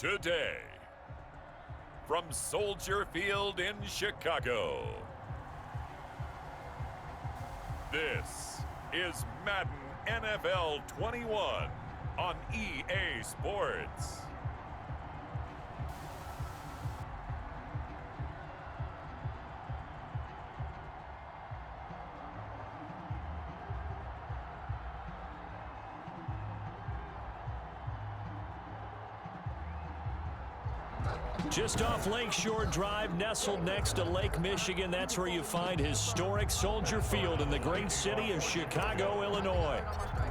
today. From Soldier Field in Chicago, this is Madden NFL 21 on EA Sports. Just off Lakeshore Drive, nestled next to Lake Michigan, that's where you find historic Soldier Field in the great city of Chicago, Illinois.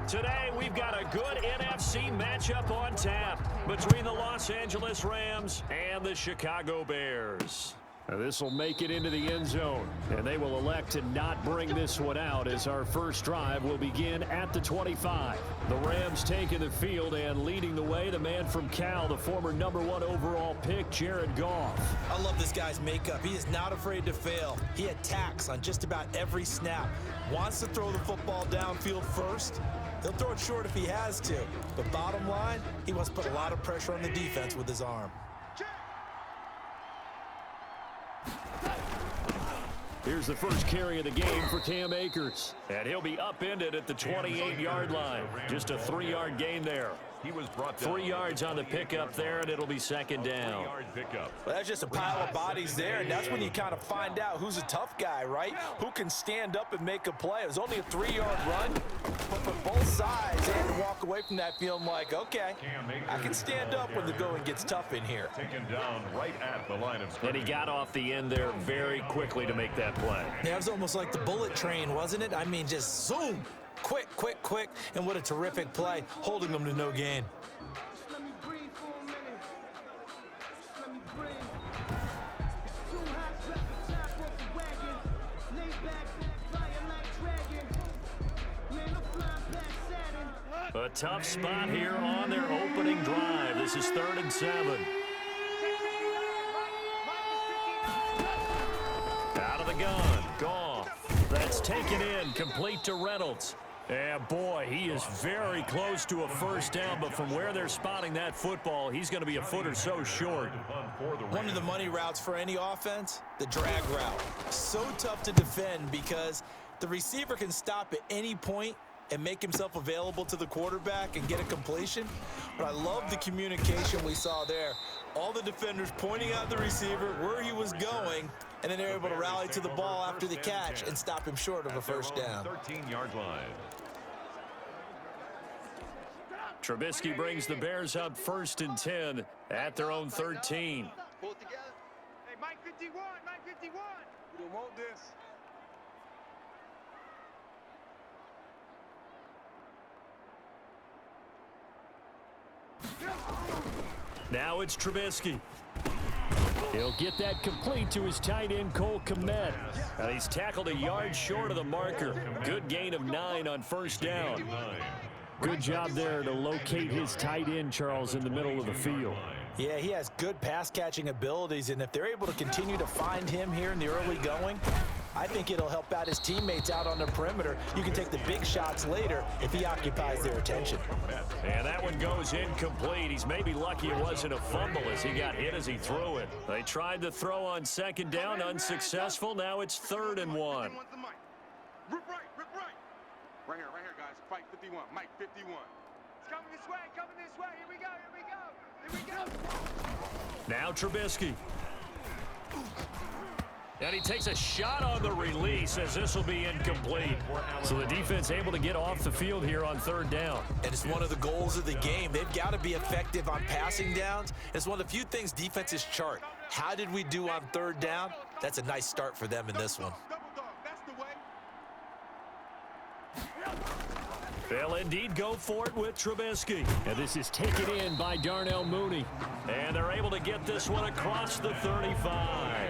Today, we've got a good NFC matchup on tap between the Los Angeles Rams and the Chicago Bears. This will make it into the end zone, and they will elect to not bring this one out as our first drive will begin at the 25. The Rams taking the field and leading the way, the man from Cal, the former #1 overall pick, Jared Goff. I love this guy's makeup. He is not afraid to fail. He attacks on just about every snap. Wants to throw the football downfield first. He'll throw it short if he has to. But bottom line, he wants to put a lot of pressure on the defense with his arm. Here's the first carry of the game for Cam Akers. And he'll be upended at the 28-yard line. Just a 3-yard gain there. He was brought down. 3 yards on the pickup there, and it'll be second down. Well, that's just a pile of bodies there, and that's when you kind of find out who's a tough guy, right? Who can stand up and make a play. It was only a 3-yard run, but for both sides, they had to walk away from that feeling like, okay, I can stand up when the going gets tough in here. Taken down right at the line of And he got off the end there very quickly to make that play. Yeah, it was almost like the bullet train, wasn't it? I mean, just zoom. Quick, quick, quick, and what a terrific play, holding them to no gain. A tough spot here on their opening drive. This is 3rd and 7. Out of the gun, Goff. That's taken in, complete to Reynolds. And boy, he is very close to a first down, but from where they're spotting that football, he's going to be a foot or so short. One of the money routes for any offense, the drag route. So tough to defend because the receiver can stop at any point and make himself available to the quarterback and get a completion. But I love the communication we saw there. All the defenders pointing out the receiver where he was going, and then they're able to rally to the ball after the catch and stop him short of a first down. 13-yard line. Trubisky brings the Bears up 1st and 10 at their own 13. Pull it together. Hey, Mike 51, Mike 51. We don't want this. Now it's Trubisky. He'll get that complete to his tight end, Cole Kmet. And he's tackled a yard short of the marker. Good gain of 9 on first down. Good job there to locate his tight end, Charles, in the middle of the field. Yeah, he has good pass-catching abilities, and if they're able to continue to find him here in the early going, I think it'll help out his teammates out on the perimeter. You can take the big shots later if he occupies their attention. And that one goes incomplete. He's maybe lucky it wasn't a fumble as he got hit as he threw it. They tried to throw on 2nd down, unsuccessful. Now it's 3rd and 1. Rip right, rip right. Right here, guys. Fight 51, Mike 51. It's coming this way, Here we go, here we go. Now Trubisky. And he takes a shot on the release as this will be incomplete. So the defense able to get off the field here on 3rd down. And it's one of the goals of the game. They've got to be effective on passing downs. It's one of the few things defenses chart. How did we do on 3rd down? That's a nice start for them in this one. They'll indeed go for it with Trubisky. And this is taken in by Darnell Mooney. And they're able to get this one across the 35.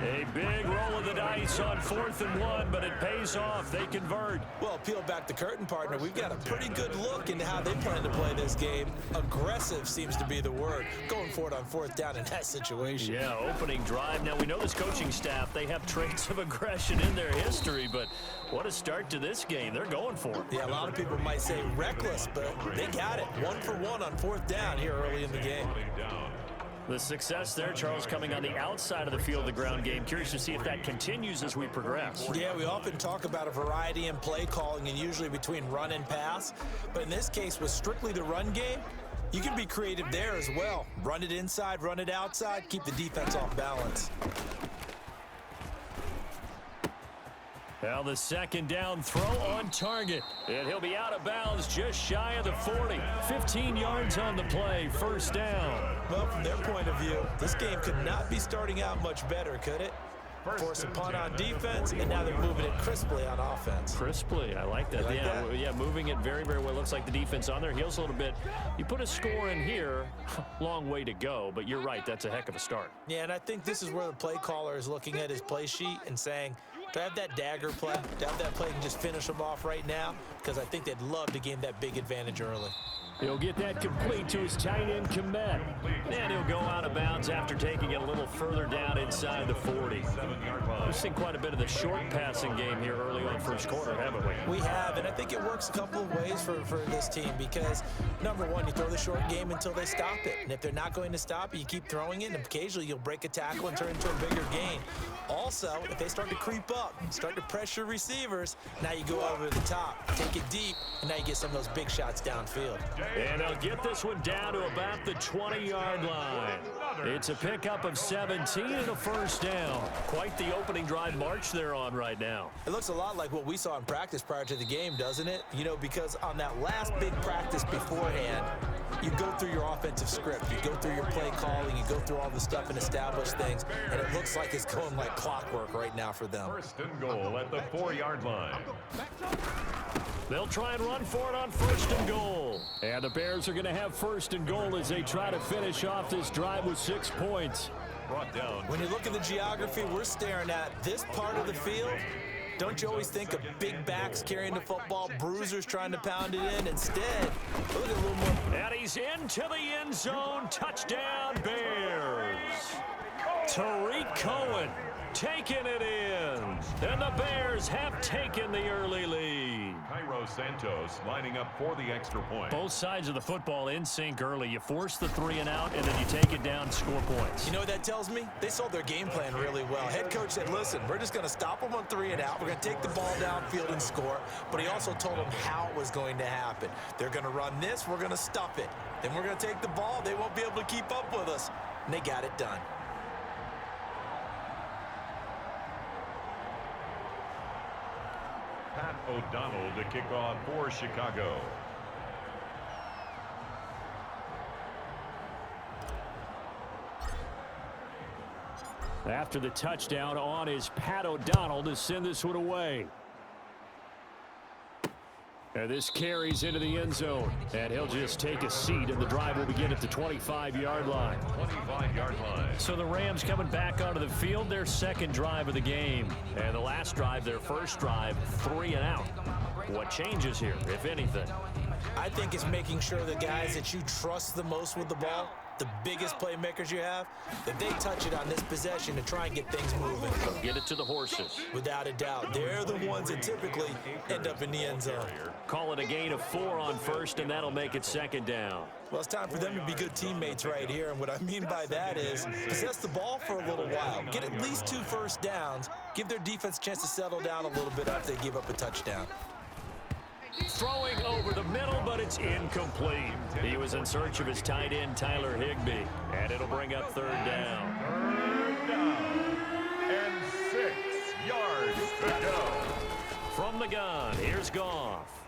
A big roll of the dice on 4th and 1, but it pays off. They convert. Well, peel back the curtain, partner. We've got a pretty good look into how they plan to play this game. Aggressive seems to be the word. Going for it on 4th down in that situation. Yeah, opening drive. Now, we know this coaching staff, they have traits of aggression in their history, but what a start to this game. They're going for it. Yeah, a lot of people might say reckless, but they got it. 1 for 1 on 4th down here early in the game. The success there, Charles, coming on the outside of the field of the ground game. Curious to see if that continues as we progress. Yeah, we often talk about a variety in play calling and usually between run and pass. But in this case, with strictly the run game, you can be creative there as well. Run it inside, run it outside, keep the defense off balance. Well, the second down throw on target. And he'll be out of bounds just shy of the 40. 15 yards on the play, first down. Well, from their point of view, this game could not be starting out much better, could it? Force a punt on defense, and now they're moving it crisply on offense. Crisply, I like that. You like that? Yeah, moving it very, very well. Looks like the defense on their heels a little bit. You put a score in here, long way to go, but you're right, that's a heck of a start. Yeah, and I think this is where the play caller is looking at his play sheet and saying, do I have that dagger play? Do I have that play and just finish them off right now? Because I think they'd love to gain that big advantage early. He'll get that complete to his tight end, Komet. And he'll go out of bounds after taking it a little further down inside the 40. We've seen quite a bit of the short passing game here early on first quarter, haven't we? We have, and I think it works a couple of ways for this team because, number one, you throw the short game until they stop it. And if they're not going to stop it, you keep throwing it, and occasionally you'll break a tackle and turn it into a bigger gain. Also, if they start to creep up, start to pressure receivers, now you go over the top, take it deep, and now you get some of those big shots downfield. And they'll get this one down to about the 20-yard line. It's a pickup of 17 and a first down. Quite the opening drive march they're on right now. It looks a lot like what we saw in practice prior to the game, doesn't it? You know, because on that last big practice beforehand, you go through your offensive script, you go through your play calling, you go through all the stuff and establish things, and it looks like it's going like clockwork right now for them. First and goal at the 4-yard line. They'll try and run for it on first and goal. And the Bears are going to have first and goal as they try to finish off this drive with 6 points. Brought down. When you look at the geography we're staring at, this part of the field, don't you always think of big backs carrying the football, bruisers trying to pound it in? Instead, look at a little more. And he's into the end zone. Touchdown, Bears. Tariq Cohen taking it in. And the Bears have taken the early lead. Cairo Santos lining up for the extra point. Both sides of the football in sync early. You force the 3 and out, and then you take it down, score points. You know what that tells me? They sold their game plan really well. Head coach said, listen, we're just going to stop them on 3 and out. We're going to take the ball downfield and score. But he also told them how it was going to happen. They're going to run this. We're going to stuff it. Then we're going to take the ball. They won't be able to keep up with us. And they got it done. Pat O'Donnell to kick off for Chicago. After the touchdown on is Pat O'Donnell to send this one away. And this carries into the end zone. And he'll just take a seat, and the drive will begin at the 25-yard line. 25-yard line. So the Rams coming back onto the field, their second drive of the game. And the last drive, their first drive, 3 and out. What changes here, if anything? I think it's making sure the guys that you trust the most with the ball, the biggest playmakers you have, that they touch it on this possession to try and get things moving. Get it to the horses. Without a doubt. They're the ones that typically end up in the end zone. Call it a gain of 4 on first, and that'll make it second down. Well, it's time for them to be good teammates right here, and what I mean by that is possess the ball for a little while. Get at least 2 first downs. Give their defense a chance to settle down a little bit after they give up a touchdown. Throwing over the middle, but it's incomplete. He was in search of his tight end, Tyler Higbee, and it'll bring up third down. Third down. And 6 yards to go. From the gun, here's Goff.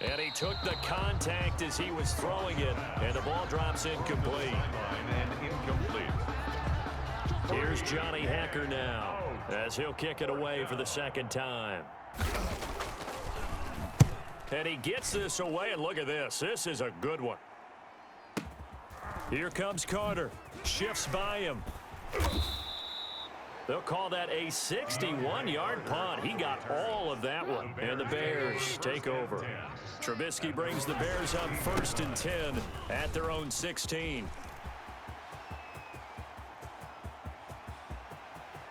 And he took the contact as he was throwing it, and the ball drops incomplete. And incomplete. Here's Johnny Hecker now, as he'll kick it away for the second time. And he gets this away, and look at this. This is a good one. Here comes Carter. Shifts by him. They'll call that a 61-yard punt. He got all of that one. And the Bears take over. Trubisky brings the Bears up 1st and 10 at their own 16.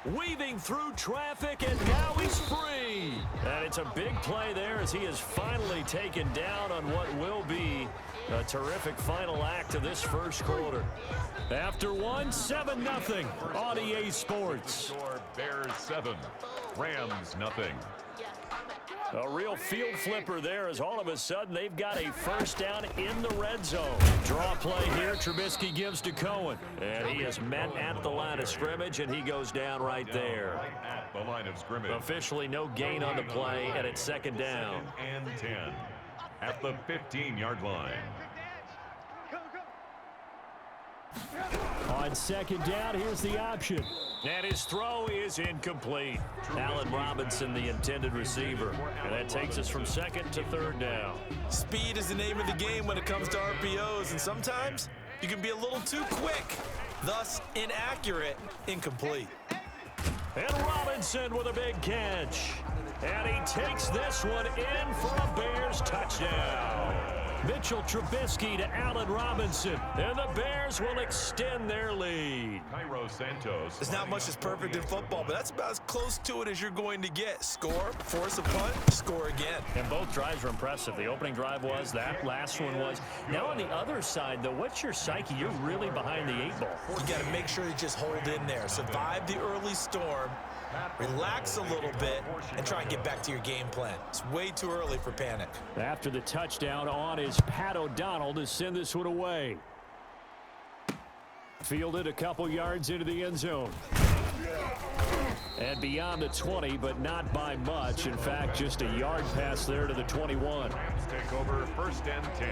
Weaving through traffic, and now he's free. And it's a big play there as he is finally taken down on what will be a terrific final act of this first quarter. After one, 7-0 on EA Sports. Score Bears 7, Rams nothing. A real field flipper there as all of a sudden they've got a first down in the red zone. Draw play here. Trubisky gives to Cohen. And he is met at the line of scrimmage, and he goes down right there. Right at the line of scrimmage. Officially no gain on the play, and it's second down. Second and 10 at the 15-yard line. On second down, here's the option. And his throw is incomplete. Allen Robinson, the intended receiver. And that takes us from second to third down. Speed is the name of the game when it comes to RPOs, and sometimes you can be a little too quick, thus inaccurate, incomplete. And Robinson with a big catch. And he takes this one in for a Bears touchdown. Mitchell Trubisky to Allen Robinson, and the Bears will extend their lead. Cairo Santos. There's not much that's perfect in football, but that's about as close to it as you're going to get. Score, force a punt, score again. And both drives were impressive. The opening drive was, that last one was. Now on the other side, though, what's your psyche? You're really behind the 8 ball. You got to make sure you just hold in there. Survive the early storm, relax a little bit, and try and get back to your game plan. It's way too early for panic. After the touchdown on is Pat O'Donnell to send this one away. Fielded a couple yards into the end zone. And beyond the 20, but not by much. In fact, just a yard pass there to the 21. Rams take over first and 10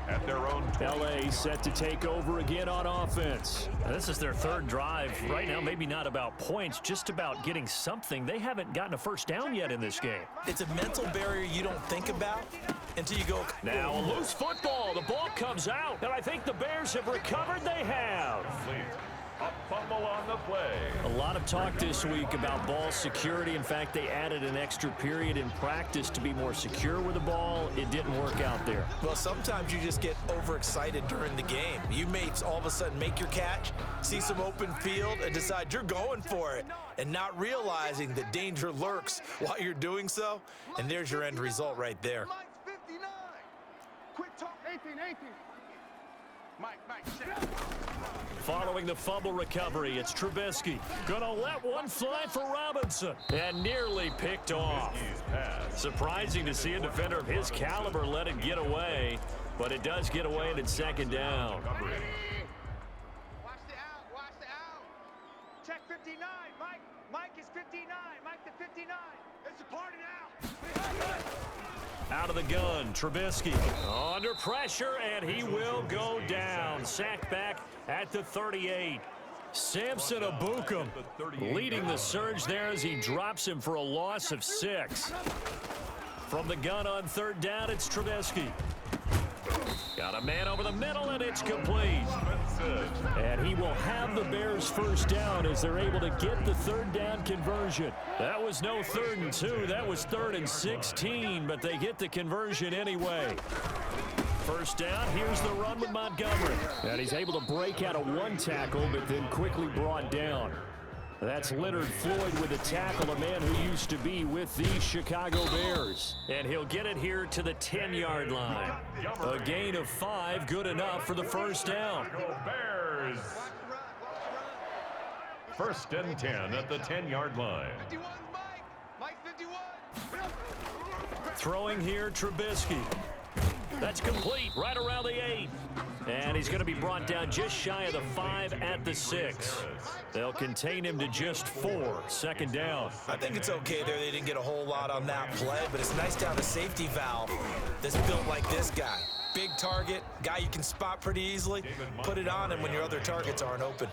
at their own 20. LA set to take over again on offense. This is their third drive. Right now, maybe not about points, just about getting something. They haven't gotten a first down yet in this game. It's a mental barrier you don't think about until you go. Now a loose football. The ball comes out, and I think the Bears have recovered. They have. A fumble on the play. A lot of talk this week about ball security. In fact, they added an extra period in practice to be more secure with the ball. It didn't work out there. Well, sometimes you just get overexcited during the game. You may all of a sudden make your catch, see some open field, and decide you're going for it, and not realizing that danger lurks while you're doing so. And there's your end result right there. Mike's 59. Quick talk. 18. Mike, check. Following the fumble recovery, it's Trubisky. Gonna let one fly for Robinson. And nearly picked off. Surprising to see a defender of his caliber let it get away. But it does get away, and it's second down. Watch the out. Check 59. Mike is 59. Mike the 59. It's a party now. Out of the gun, Trubisky under pressure, and he will go down. Sacked back at the 38. Samson Abukum leading the surge there as he drops him for a loss of 6. From the gun on third down, it's Trubisky. Got a man over the middle, and it's complete. And he will have the Bears first down as they're able to get the third down conversion. That was no 3rd and 2. That was 3rd and 16, but they get the conversion anyway. First down, here's the run with Montgomery. And he's able to break out of one tackle, but then quickly brought down. That's Leonard Floyd with a tackle, a man who used to be with the Chicago Bears. And he'll get it here to the 10-yard line. A gain of 5, good enough for the first down. Go Bears. First and 10 at the 10-yard line. 51 Mike 51. Throwing here, Trubisky. That's complete, right around the 8. And he's going to be brought down just shy of the 5 at the 6. They'll contain him to just 4. Second down. I think it's okay there. They didn't get a whole lot on that play, but it's nice to have a safety valve that's built like this guy. Big target, guy you can spot pretty easily. Put it on him when your other targets aren't open.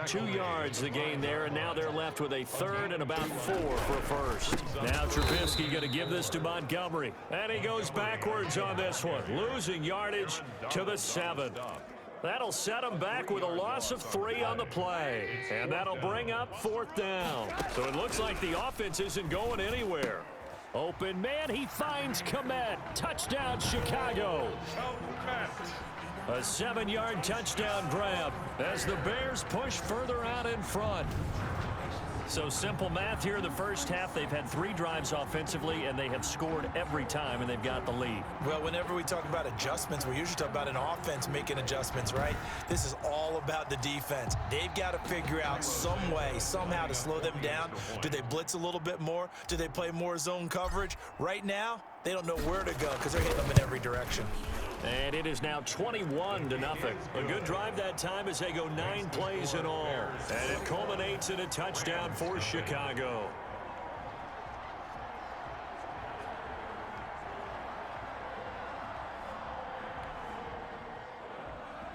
2 yards the gain there, and now they're left with a 3rd and about 4 for a first. Now Trubisky going to give this to Montgomery. And he goes backwards on this one, losing yardage to the 7. That'll set him back with a loss of 3 on the play. And that'll bring up 4th down. So it looks like the offense isn't going anywhere. Open man, he finds Komet. Touchdown, Chicago. A 7-yard touchdown grab as the Bears push further out in front. So simple math here in the first half. They've had 3 drives offensively, and they have scored every time, and they've got the lead. Well, whenever we talk about adjustments, we usually talk about an offense making adjustments, right? This is all about the defense. They've got to figure out some way, somehow to slow them down. Do they blitz a little bit more? Do they play more zone coverage? Right now, they don't know where to go because they're hitting them in every direction. And it is now 21-0. A good drive that time as they go 9 plays in all. And it culminates in a touchdown for Chicago.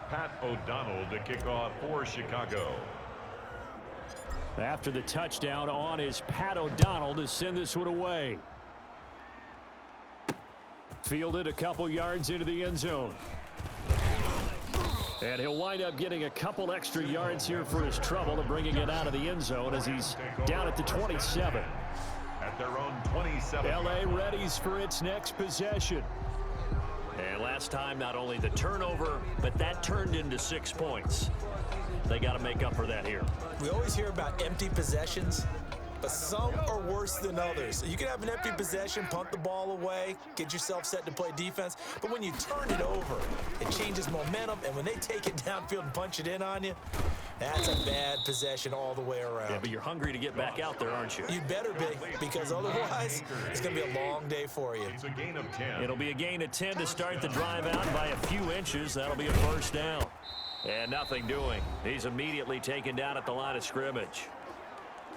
Pat O'Donnell to kick off for Chicago. After the touchdown on is Pat O'Donnell to send this one away. Fielded a couple yards into the end zone. And he'll wind up getting a couple extra yards here for his trouble and bringing it out of the end zone as he's down at the 27. At their own 27. L.A. readies for its next possession. And last time, not only the turnover, but that turned into 6 points. They got to make up for that here. We always hear about empty possessions, but some are worse than others. You can have an empty possession, punt the ball away, get yourself set to play defense, but when you turn it over, it changes momentum, and when they take it downfield and punch it in on you, that's a bad possession all the way around. Yeah, but you're hungry to get back out there, aren't you? You better be, because otherwise, it's going to be a long day for you. It's a gain of 10. It'll be a gain of 10 to start the drive out by a few inches. That'll be a first down. And nothing doing. He's immediately taken down at the line of scrimmage.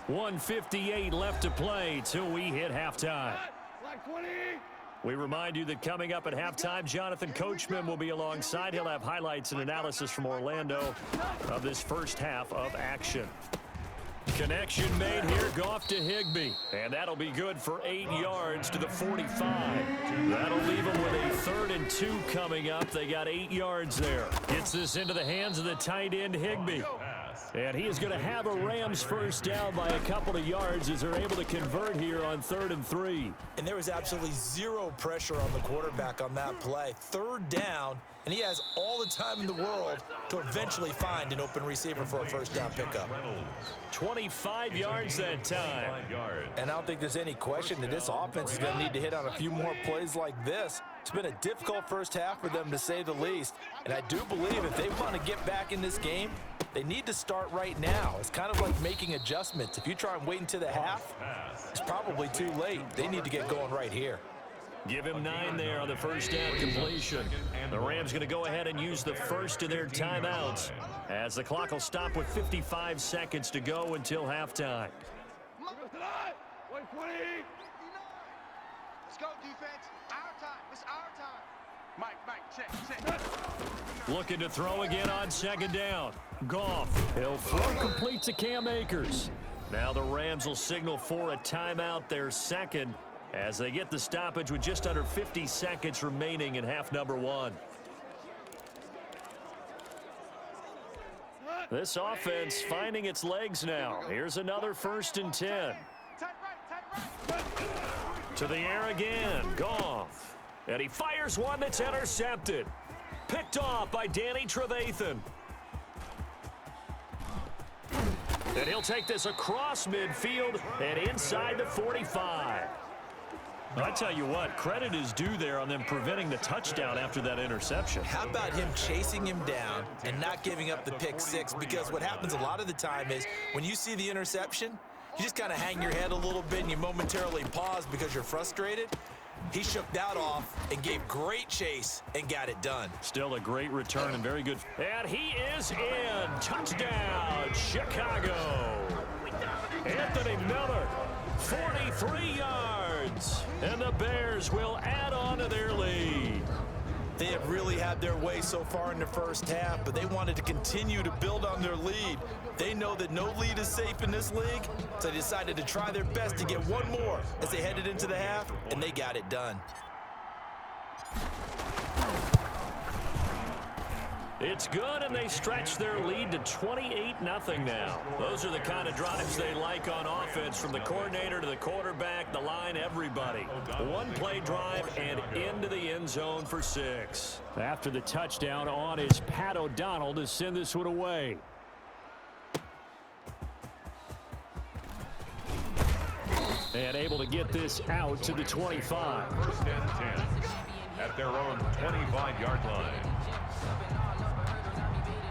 1:58 left to play till we hit halftime. We remind you that coming up at halftime, Jonathan Coachman will be alongside. He'll have highlights and analysis from Orlando of this first half of action. Connection made here. Goff to Higbee. And that'll be good for 8 yards to the 45. That'll leave them with a 3rd and 2 coming up. They got 8 yards there. Gets this into the hands of the tight end, Higbee. And he is going to have a Rams first down by a couple of yards as they're able to convert here on 3rd and 3. And there was absolutely zero pressure on the quarterback on that play. 3rd down, and he has all the time in the world to eventually find an open receiver for a first down pickup. 25 yards that time. And I don't think there's any question that this offense is going to need to hit on a few more plays like this. It's been a difficult first half for them, to say the least. And I do believe if they want to get back in this game, they need to start right now. It's kind of like making adjustments. If you try and wait until the half, it's probably too late. They need to get going right here. Give him 9 there on the first down completion. The Rams going to go ahead and use the first of their timeouts as the clock will stop with 55 seconds to go until halftime. Let's go, defense. Our time. It's our time. Mike, check. Looking to throw again on 2nd down. Goff. He'll throw complete to Cam Akers. Now the Rams will signal for a timeout, their 2nd, as they get the stoppage with just under 50 seconds remaining in half number 1. This offense finding its legs now. Here's another 1st and 10. To the air again. Goff. And he fires one that's intercepted. Picked off by Danny Trevathan. And he'll take this across midfield and inside the 45. I tell you what, credit is due there on them preventing the touchdown after that interception. How about him chasing him down and not giving up the pick 6? Because what happens a lot of the time is when you see the interception, you just kind of hang your head a little bit and you momentarily pause because you're frustrated. He shook that off and gave great chase and got it done. Still a great return and very good. And he is in. Touchdown, Chicago. Anthony Miller, 43 yards. And the Bears will add on to their lead. They have really had their way so far in the first half, but they wanted to continue to build on their lead. They know that no lead is safe in this league, so they decided to try their best to get one more as they headed into the half, and they got it done. It's good, and they stretch their lead to 28-0 now. Those are the kind of drives they like on offense, from the coordinator to the quarterback, the line, everybody. One-play drive and into the end zone for 6. After the touchdown on is Pat O'Donnell to send this one away. And able to get this out to the 25. First and 10 at their own 25-yard line.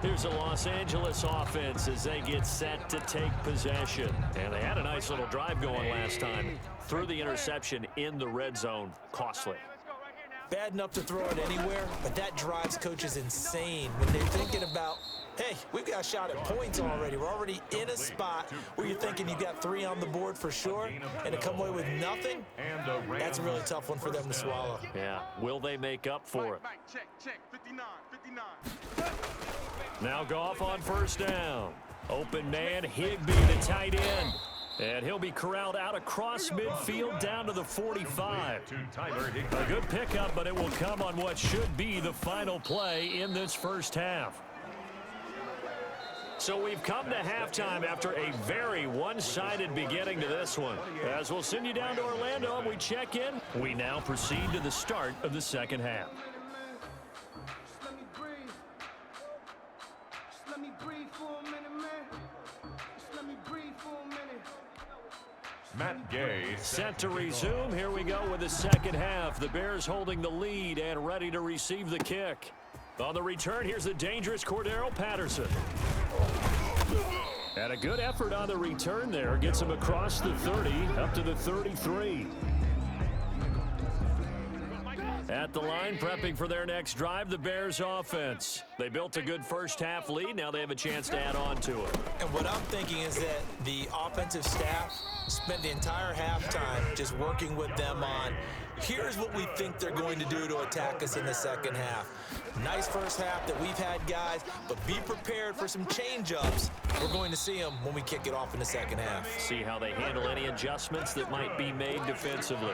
Here's the Los Angeles offense as they get set to take possession. And they had a nice little drive going last time. Threw the interception in the red zone. Costly. Bad enough to throw it anywhere, but that drives coaches insane when they're thinking about, hey, we've got a shot at points already. We're already in a spot where you're thinking you've got 3 on the board for sure, and to come away with nothing, that's a really tough one for them to swallow. Yeah, will they make up for it? Check, 59, 59. Now Goff on first down. Open man, Higbee, the tight end. And he'll be corralled out across midfield down to the 45. A good pickup, but it will come on what should be the final play in this first half. So we've come to halftime after a very one-sided beginning to this one. As we'll send you down to Orlando and we check in, we now proceed to the start of the second half. Matt Gay Set to resume. Here we go with the second half. The Bears holding the lead and ready to receive the kick. On the return, here's the dangerous Cordero Patterson. And a good effort on the return there. Gets him across the 30, up to the 33. At the line, prepping for their next drive, the Bears offense. They built a good first half lead. Now they have a chance to add on to it. And what I'm thinking is that the offensive staff spent the entire halftime just working with them on, here's what we think they're going to do to attack us in the second half. Nice first half that we've had, guys, but be prepared for some change-ups. We're going to see them when we kick it off in the second half. See how they handle any adjustments that might be made defensively.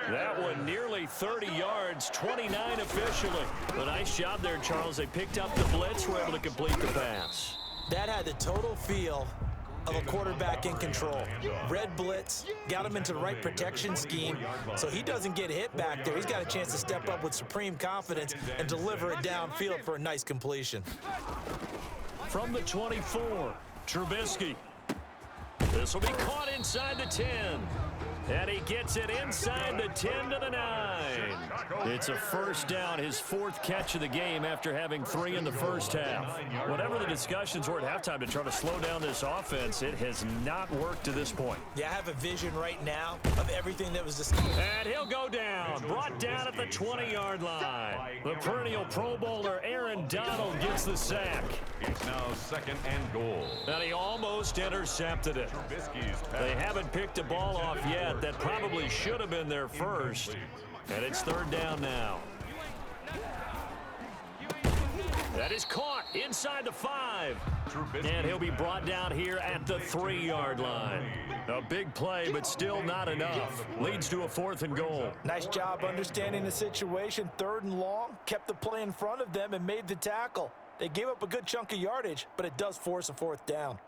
That one nearly 30 yards, 29 officially. A nice job there, Charles. They picked up the blitz, were able to complete the pass. That had the total feel of a quarterback in control. Red blitz, got him into the right protection scheme, so he doesn't get hit back there. He's got a chance to step up with supreme confidence and deliver it downfield for a nice completion. From the 24, Trubisky. This will be caught inside the 10. And he gets it inside the 10 to the 9. It's a first down, his 4th catch of the game after having 3 in the first half. Whatever the discussions were at halftime to try to slow down this offense, it has not worked to this point. Yeah, I have a vision right now of everything that was discussed. And he'll go down, brought down at the 20-yard line. The perennial Pro Bowler Aaron Donald gets the sack. It's now 2nd and goal. And he almost intercepted it. They haven't picked a ball off yet. That probably should have been their first. And it's 3rd down now. That is caught inside the 5. And he'll be brought down here at the 3-yard line. A big play, but still not enough. Leads to a 4th and goal. Nice job understanding the situation. 3rd and long, kept the play in front of them and made the tackle. They gave up a good chunk of yardage, but it does force a 4th down.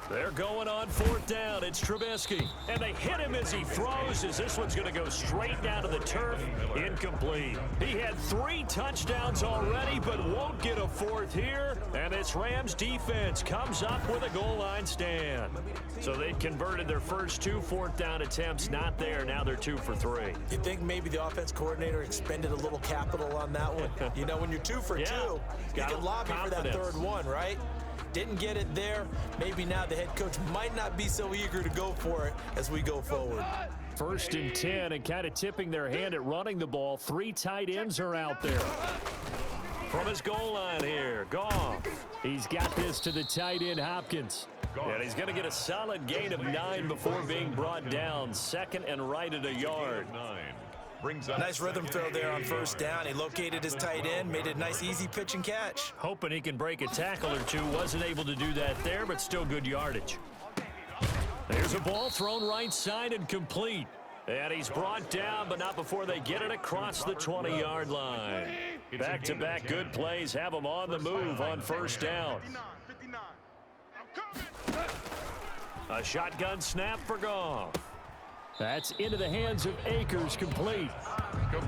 They're going on 4th down. It's Trubisky. And they hit him as he throws, as this one's going to go straight down to the turf. Incomplete. He had 3 touchdowns already, but won't get a 4th here. And this Rams defense comes up with a goal line stand. So they'd converted their first 2 4th down attempts. Not there. Now they're 2 for 3. You think maybe the offense coordinator expended a little capital on that one? You know, when you're 2 for 2, you can lobby for that 3rd one, right? Didn't get it there. Maybe now the head coach might not be so eager to go for it as we go forward. 1st and 10, and kind of tipping their hand at running the ball. 3 tight ends are out there. From his goal line here, Goff. He's got this to the tight end, Hopkins. And he's going to get a solid gain of 9 before being brought down. 2nd and right at a yard. Nice rhythm throw there on 1st down. He located his tight end, made it a nice easy pitch and catch. Hoping he can break a tackle or 2. Wasn't able to do that there, but still good yardage. There's a ball thrown right side and complete. And he's brought down, but not before they get it across the 20-yard line. Back-to-back good plays have him on the move on 1st down. A shotgun snap for Goff. That's into the hands of Akers, complete.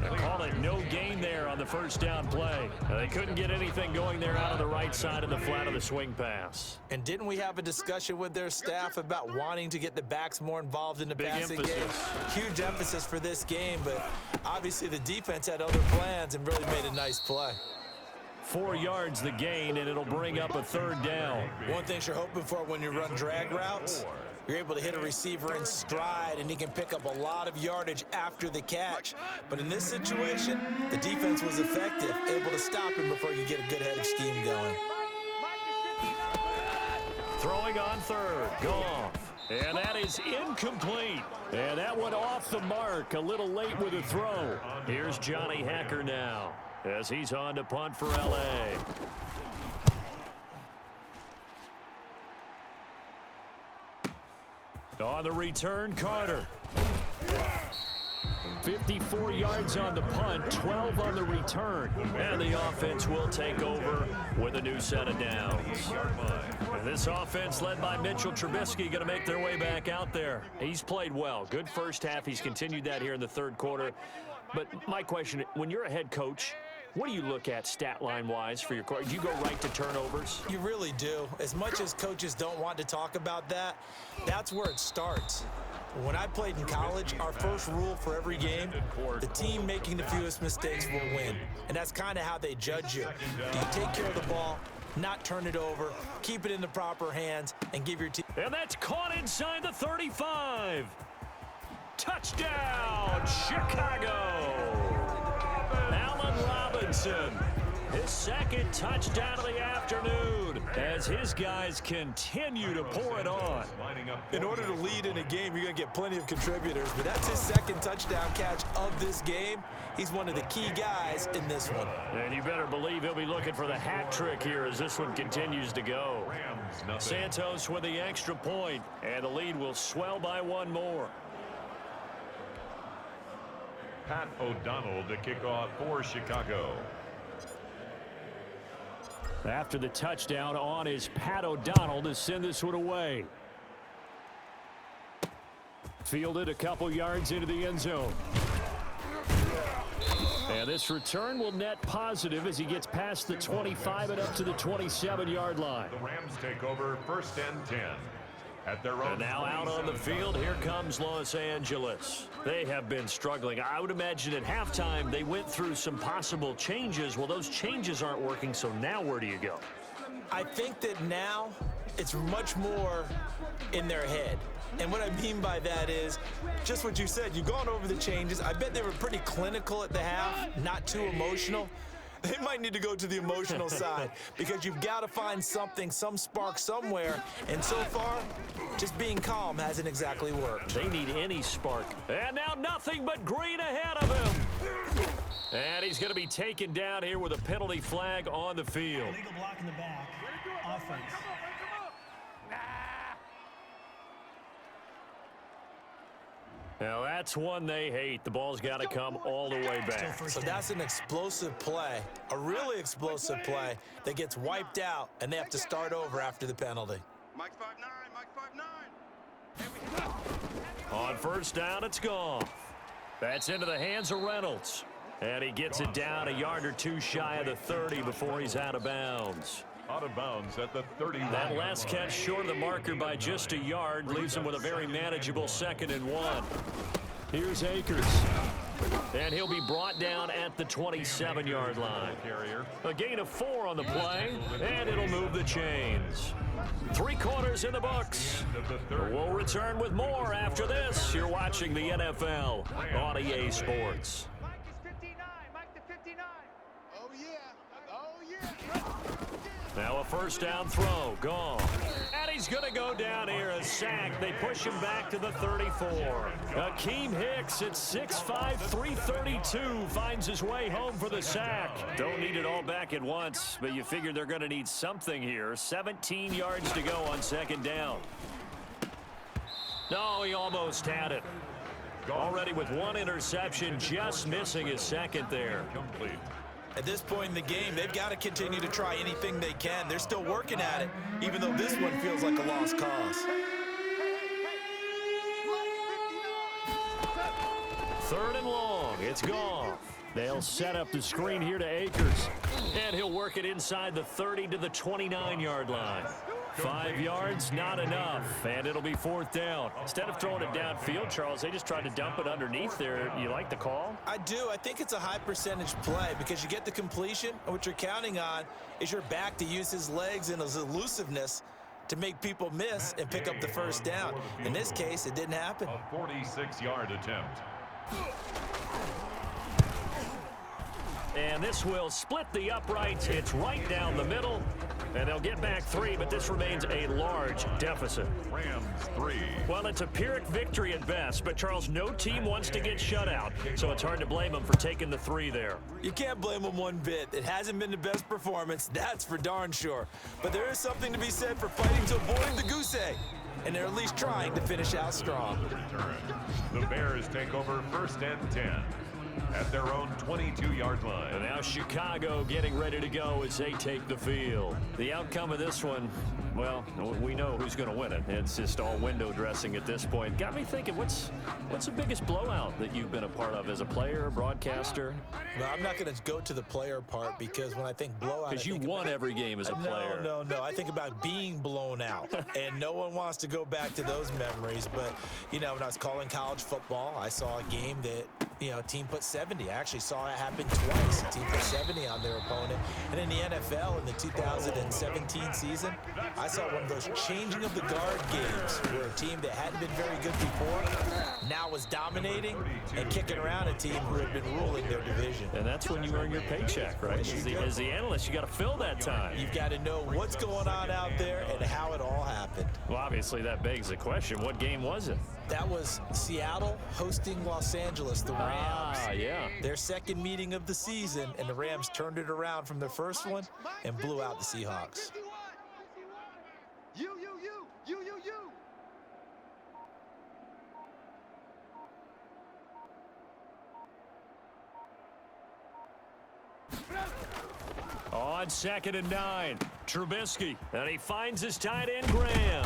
They call it no gain there on the first down play. They couldn't get anything going there out of the right side of the flat of the swing pass. And didn't we have a discussion with their staff about wanting to get the backs more involved in the passing game? Huge emphasis for this game, but obviously the defense had other plans and really made a nice play. 4 yards the gain, and it'll bring up a third down. One thing you're hoping for when you run drag routes, you're able to hit a receiver in stride, and he can pick up a lot of yardage after the catch. But in this situation, the defense was effective, able to stop him before you get a good head of steam going. Throwing on third, Goff. And that is incomplete. And that went off the mark, a little late with the throw. Here's Johnny Hacker now, as he's on to punt for L.A. On the return, Carter. 54 yards on the punt, 12 on the return. And the offense will take over with a new set of downs. And this offense led by Mitchell Trubisky going to make their way back out there. He's played well. Good first half. He's continued that here in the third quarter. But my question, when you're a head coach, what do you look at stat line-wise for your coach? Do you go right to turnovers? You really do. As much as coaches don't want to talk about that, that's where it starts. When I played in college, our first rule for every game, the team making the fewest mistakes will win. And that's kind of how they judge you. Do you take care of the ball, not turn it over, keep it in the proper hands, and give your team... And that's caught inside the 35. Touchdown, Chicago! Allen Robinson, his second touchdown of the afternoon, as his guys continue to pour it on. In order to lead in a game, you're going to get plenty of contributors, but that's his second touchdown catch of this game. He's one of the key guys in this one. And you better believe he'll be looking for the hat trick here as this one continues to go. Santos with the extra point, and the lead will swell by one more. Pat O'Donnell to kick off for Chicago. After the touchdown on is Pat O'Donnell to send this one away. Fielded a couple yards into the end zone. And this return will net positive as he gets past the 25 and up to the 27-yard line. The Rams take over first and 10. At their own. And now out on the field, here comes Los Angeles. They have been struggling. I would imagine at halftime they went through some possible changes. Well, those changes aren't working, so now where do you go? I think that now it's much more in their head. And what I mean by that is just what you said. You've gone over the changes. I bet they were pretty clinical at the half, not too emotional. They might need to go to the emotional side because you've got to find something, some spark somewhere. And so far, just being calm hasn't exactly worked. They need any spark. And now nothing but green ahead of him. And he's going to be taken down here with a penalty flag on the field. Illegal block in the back. Offense. Now that's one they hate. The ball's got to come all the way back. So that's an explosive play, a really explosive play that gets wiped out, and they have to start over after the penalty. Mike 5'9", Mike 5'9". Here we go. On first down, it's gone. That's into the hands of Reynolds. And he gets it down a yard or two shy of the 30 before he's out of bounds. Out of bounds at the 30. That last catch short of the marker by just a yard leaves him with a very manageable 2nd and 1. Here's Akers. And he'll be brought down at the 27-yard line. A gain of 4 on the play, and it'll move the chains. 3 quarters in the books. We'll return with more after this. You're watching the NFL on EA Sports. Mike is 59. Mike the 59. Oh, yeah. Oh, yeah. Now a first down throw, gone. And he's going to go down here, a sack. They push him back to the 34. Akeem Hicks at 6'5", 332 finds his way home for the sack. Don't need it all back at once, but you figure they're going to need something here. 17 yards to go on 2nd down. No, he almost had it. Already with 1 interception, just missing his 2nd there. Complete. At this point in the game, they've got to continue to try anything they can. They're still working at it, even though this one feels like a lost cause. 3rd and long. It's gone. They'll set up the screen here to Akers. And he'll work it inside the 30 to the 29-yard line. 5 yards, not enough, and it'll be 4th down. Instead of throwing it downfield, Charles, they just tried to dump it underneath there. You like the call? I do. I think it's a high percentage play because you get the completion, and what you're counting on is your back to use his legs and his elusiveness to make people miss and pick up the first down. In this case, it didn't happen. A 46-yard attempt. And this will split the uprights. It's right down the middle. And they'll get back 3, but this remains a large deficit. Rams 3. Well, it's a Pyrrhic victory at best, but Charles, no team wants to get shut out, so it's hard to blame them for taking the 3 there. You can't blame them one bit. It hasn't been the best performance, that's for darn sure. But there is something to be said for fighting to avoid the goose egg, and they're at least trying to finish out strong. The Bears take over 1st and 10 at their own 22-yard line. And now Chicago getting ready to go as they take the field. The outcome of this one, well, we know who's going to win it. It's just all window dressing at this point. Got me thinking, what's the biggest blowout that you've been a part of as a player, broadcaster? No, I'm not going to go to the player part because when I think blowout, because you won every game as a player. No. I think about being blown out, and no one wants to go back to those memories. But, you know, when I was calling college football, I saw a game that, you know, a team put 70. I actually saw it happen twice. A team put 70 on their opponent. And in the NFL, in the 2017 season, I saw one of those changing of the guard games where a team that hadn't been very good before now was dominating and kicking around a team who had been ruling their division. And that's when you earn your paycheck, right? As the analyst, you got to fill that time. You've got to know what's going on out there and how it all happened. Well, obviously, that begs the question, what game was it? That was Seattle hosting Los Angeles, the Rams. Yeah. Their second meeting of the season, and the Rams turned it around from the first one and blew out the Seahawks. You. On 2nd and 9, Trubisky, and he finds his tight end, Graham.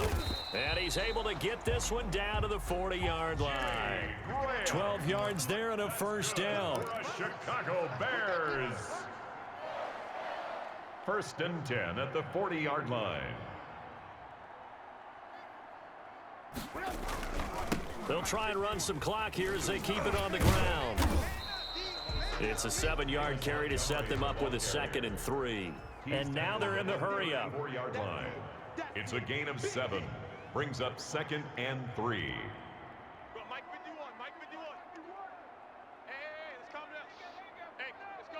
And he's able to get this one down to the 40-yard line. 12 yards there and a 1st down. Chicago Bears. 1st and 10 at the 40-yard line. They'll try and run some clock here as they keep it on the ground. It's a 7-yard carry to set them up with a 2nd and 3. And now they're in the hurry-up. 4-yard line. It's a gain of 7. Brings up 2nd and 3. Mike 51. Hey, let's calm down. Hey, let's go.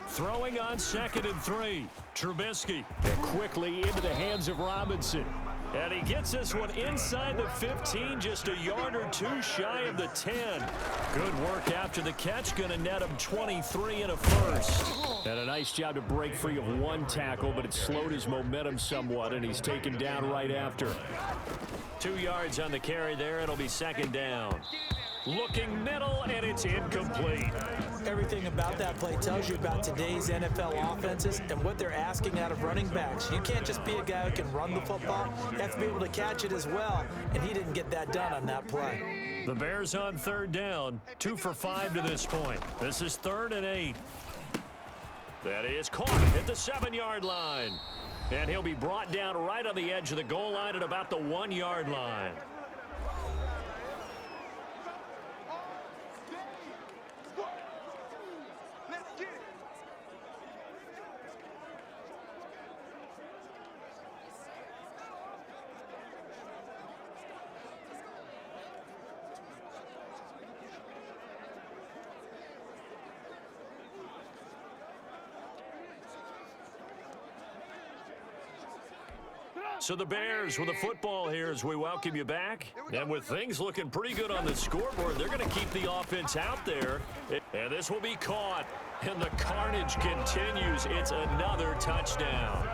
Throwing on 2nd and 3. Trubisky, and quickly into the hands of Robinson. And he gets this one inside the 15, just a yard or 2 shy of the 10. Good work after the catch, going to net him 23 and a 1st. And a nice job to break free of 1 tackle, but it slowed his momentum somewhat, and he's taken down right after. 2 yards on the carry there. It'll be 2nd down. Looking middle, and it's incomplete. Everything about that play tells you about today's NFL offenses and what they're asking out of running backs. You can't just be a guy who can run the football. You have to be able to catch it as well, and he didn't get that done on that play. The Bears on 3rd down, 2 for 5 to this point. This is 3rd and 8. That is caught at the 7-yard line. And he'll be brought down right on the edge of the goal line at about the 1-yard line. So the Bears with the football here as we welcome you back. And with things looking pretty good on the scoreboard, they're going to keep the offense out there. And this will be caught. And the carnage continues. It's another touchdown.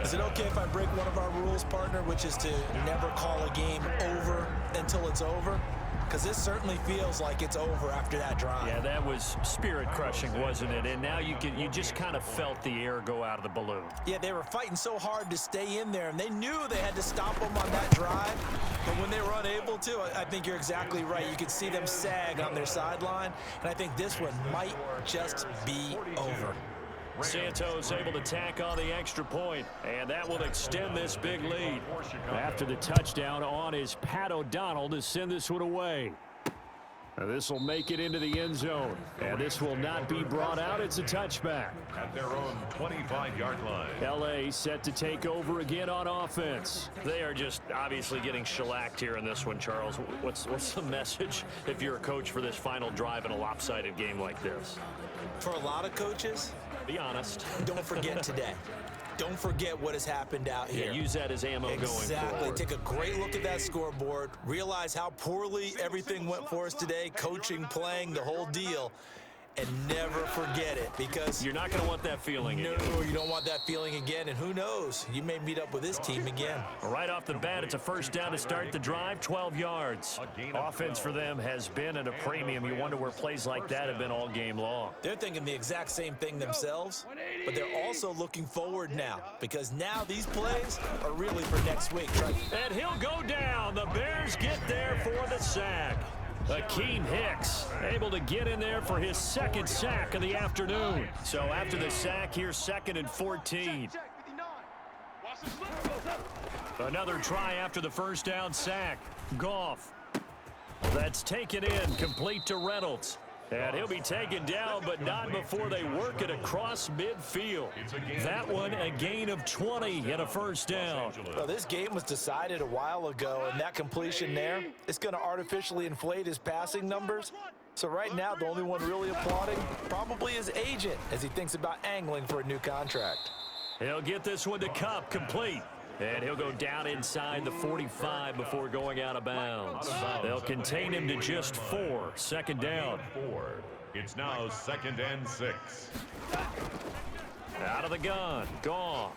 Is it okay if I break one of our rules, partner, which is to never call a game over until it's over? because this certainly feels like it's over after that drive. Yeah, that was spirit-crushing, wasn't it? And now you just kind of felt the air go out of the balloon. Yeah, they were fighting so hard to stay in there, and they knew they had to stop them on that drive. But when they were unable to, I think you're exactly right. You could see them sag on their sideline, and I think this one might just be over. Santos able to tack on the extra point, and that will extend this big lead. After the touchdown on is Pat O'Donnell to send this one away. This will make it into the end zone, and this will not be brought out. It's a touchback. At their own 25-yard line. L.A. set to take over again on offense. They are just obviously getting shellacked here in this one, Charles. What's the message if you're a coach for this final drive in a lopsided game like this? For a lot of coaches, be honest. Don't forget today. Don't forget what has happened out here. Yeah, use that as ammo going forward. Exactly. Take a great look at that scoreboard. Realize how poorly everything went for us today. Coaching, playing, the whole deal. And never forget it, because you're not going to want that feeling again. No, you don't want that feeling again. And who knows? You may meet up with this team again. Right off the bat, it's a first down to start the drive, 12 yards. Offense for them has been at a premium. You wonder where plays like that have been all game long. They're thinking the exact same thing themselves, but they're also looking forward now, because now these plays are really for next week. And he'll go down. The Bears get there for the sack. Akeem Hicks able to get in there for his second sack of the afternoon. So after the sack, here's 2nd and 14. Another try after the first down sack. Goff. That's taken in, complete to Reynolds. And he'll be taken down, but not before they work it across midfield. That one, a gain of 20 and a first down. Well, this game was decided a while ago, and that completion there is going to artificially inflate his passing numbers. So right now, the only one really applauding probably his agent as he thinks about angling for a new contract. He'll get this one to Kupp, complete. And he'll go down inside the 45 before going out of bounds. They'll contain him to just 4. Second down. It's now 2nd and 6. Out of the gun. Goff.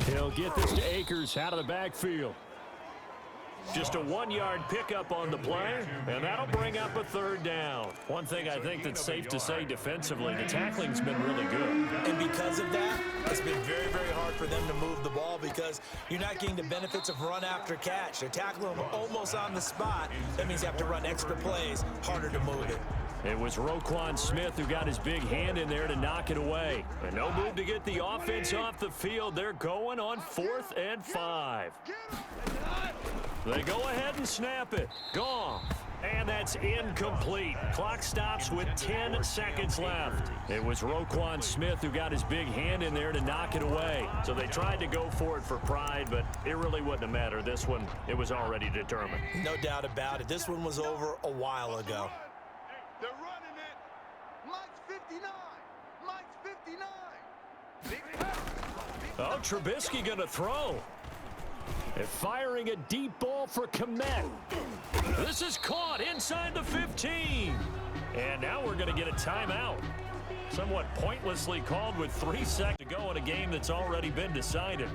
He'll get this to Akers out of the backfield. Just a 1-yard pickup on the play, and that'll bring up a third down. One thing I think that's safe to say defensively, the tackling's been really good. And because of that, it's been very, very hard for them to move the ball, because you're not getting the benefits of run after catch. They're tackling them almost on the spot. That means you have to run extra plays, harder to move it. It was Roquan Smith who got his big hand in there to knock it away. And no move to get the offense off the field. They're going on 4th and 5. They go ahead and snap it. Goff. And that's incomplete. Clock stops with 10 seconds left. It was Roquan Smith who got his big hand in there to knock it away. So they tried to go for it for pride, but it really wouldn't have mattered. This one, it was already determined. No doubt about it. This one was over a while ago. They're running it. Mike's 59. Mike's 59. Oh, Trubisky going to throw. And firing a deep ball for Kmet. This is caught inside the 15. And now we're going to get a timeout. Somewhat pointlessly called with 3 seconds to go in a game that's already been decided.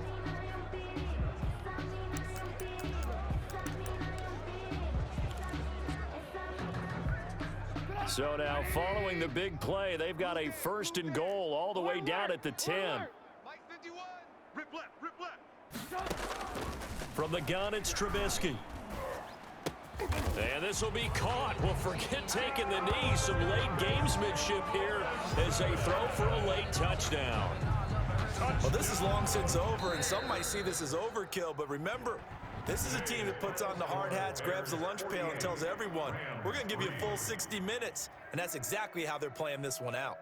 So now, following the big play, they've got a 1st and goal all the way down at the 10. Mike 51. Rip left, rip left. From the gun, it's Trubisky. And this will be caught. Well, forget taking the knee. Some late gamesmanship here as they throw for a late touchdown. Well, this is long since over, and some might see this as overkill, but remember, this is a team that puts on the hard hats, grabs the lunch pail, and tells everyone, we're going to give you a full 60 minutes. And that's exactly how they're playing this one out.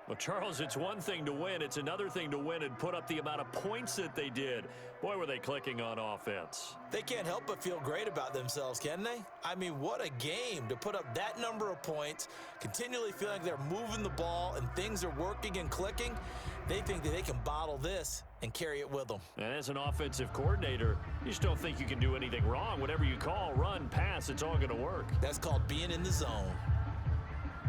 Well, Charles, it's one thing to win. It's another thing to win and put up the amount of points that they did. Boy, were they clicking on offense. They can't help but feel great about themselves, can they? I mean, what a game to put up that number of points, continually feeling like they're moving the ball and things are working and clicking. They think that they can bottle this and carry it with them. And as an offensive coordinator, you just don't think you can do anything wrong. Whatever you call, run, pass, it's all going to work. That's called being in the zone.